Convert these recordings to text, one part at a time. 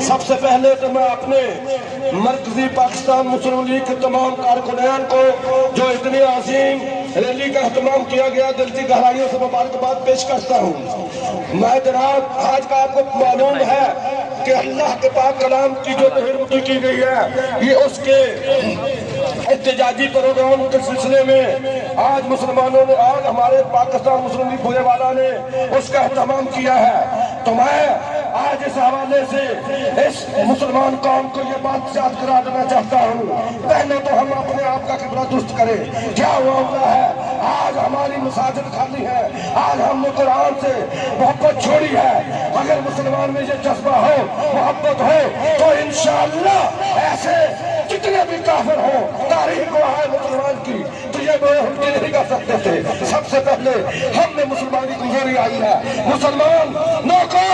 سب سے پہلے تو میں اپنے مرکزی پاکستان مسلم لیگ کے تمام کارکنان کو جو اتنی عظیم ریلی کا اہتمام کیا گیا دل کی گہرائیوں سے مبارکباد پیش کرتا ہوں۔ میں جناب آج کا آپ کو معلوم ہے کہ اللہ کے پاک کلام کی جو تحریر کی گئی ہے یہ اس کے احتجاجی پروگرام کے سلسلے میں آج مسلمانوں نے آج ہمارے پاکستان مسلم لیگ بھوئے والا نے اس کا اہتمام کیا ہے۔ تو میں آج اس حوالے سے اس مسلمان قوم کو یہ بات یاد کرا دینا چاہتا ہوں، پہلے تو ہم اپنے آپ کا قبلہ درست کریں۔ کیا ہوا ہے آج ہماری مساجد خالی ہے، آج ہم نے قرآن سے محبت چھوڑی ہے۔ اگر مسلمان میں یہ جذبہ ہو محبت ہو تو انشاءاللہ ایسے جتنے بھی کافر ہوں تاریخ گواہ ہے مسلمان کی تو یہ ہم نہیں کر سکتے تھے۔ سب سے پہلے ہم نے مسلمانی گزاری آئی ہے، مسلمانوں کو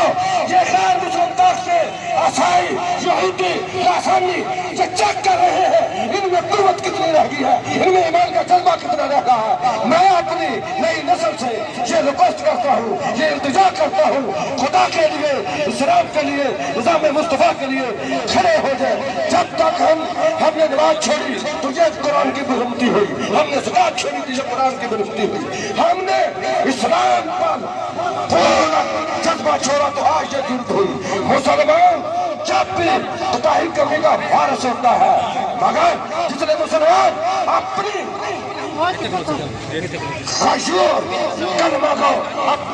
یہ غیر مسلم طاقتیں عیسائی یہودی لاسانی یہ چیک کر رہے ہیں ان میں قوت کتنی رہ گئی ہے، ان میں ایمان کا جذبہ کتنا رہ رہا ہے۔ میں اپنی نئی نسل سے یہ ریکویسٹ کرتا ہوں، یہ التجا کرتا ہوں، خدا کے لیے اسلام کے لیے نظام مصطفیٰ کے لیے کھڑے ہو جائے۔ جب تک ہم نے نماز چھوڑی تو یہ قرآن کی برہمتی ہوئی، ہم نے زکات چھوڑی تو یہ قرآن کی برہمتی ہوئی، ہم نے اسلام پر پورا جذبہ چھوڑا تو آج یہ ضرورت ہوئی۔ مسلمان جب بھی کوتاہی کرنے کا وارث ہوتا ہے، مگر جتنے مسلمان اپنی خشوع کلمہ کو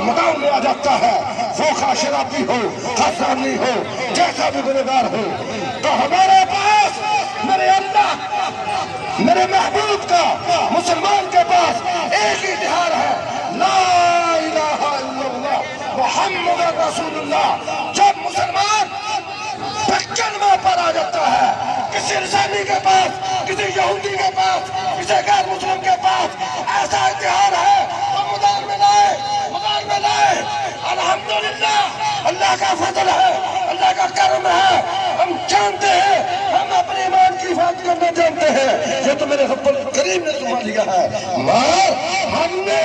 میدان میں آ جاتا ہے، وہ خواہ شرابی ہو خواہ زانی ہو جیسا بھی گنہگار ہو، تو ہمارے پاس میرے اللہ میرے محبوب کا مسلمان کے پاس ایک ہی اتحاد ہے، لا الہ الا اللہ محمد رسول اللہ۔ جب مسلمان کلمہ پر آ جاتا ہے، کسی لسانی کے پاس کسی یہودی کے پاس کسی غیر مسلم کے پاس ایسا اتحاد ہے تو میدان میں لائے، میدان میں لائے۔ الحمدللہ اللہ کا فضل ہے، اللہ کا کرم ہے، ہم جانتے ہیں ہم اپنے ایمان کی حفاظت کرنا جانتے ہیں، یہ تو میرے رب الکریم نے ذمہ لیا ہے، مگر ہم نے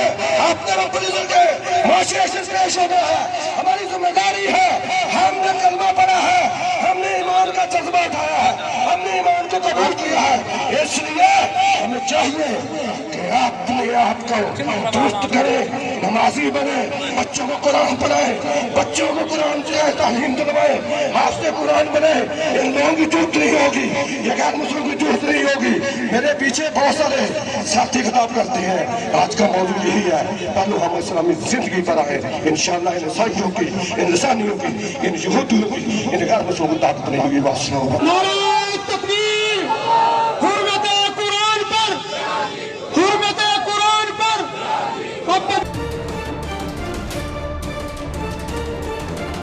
اپنے رب العزت کے معاشرے سے پیش ہونا ہے، ہماری ذمہ داری ہے، ہم نے کلمہ پڑھا ہے، ہم نے ایمان کا جذبہ اٹھایا ہے، ہم نے ایمان کو قبول کیا ہے، اس لیے ہمیں چاہیے کہ اپنے آپ کو درست کریں، نمازی بنے، بچوں کو قرآن پڑھائیں، بچوں کو قرآن سے تعلیم دلوائیں، حافظ قرآن بنے۔ ان لوگوں کی ضرورت نہیں ہوگی، یہ غیر مسلم کی ضرورت نہیں ہوگی۔ میرے پیچھے بہت سارے ساتھی خطاب کرتے ہیں، آج کا موضوع یہی ہے، پہلو ہم اسلامی زندگی پر آئے، انشاءاللہ ان عیسائیوں کی، ان لسانیوں کی، ان یہودیوں کی، ان غیر مسلموں کی طاقت نہیں ہوگی۔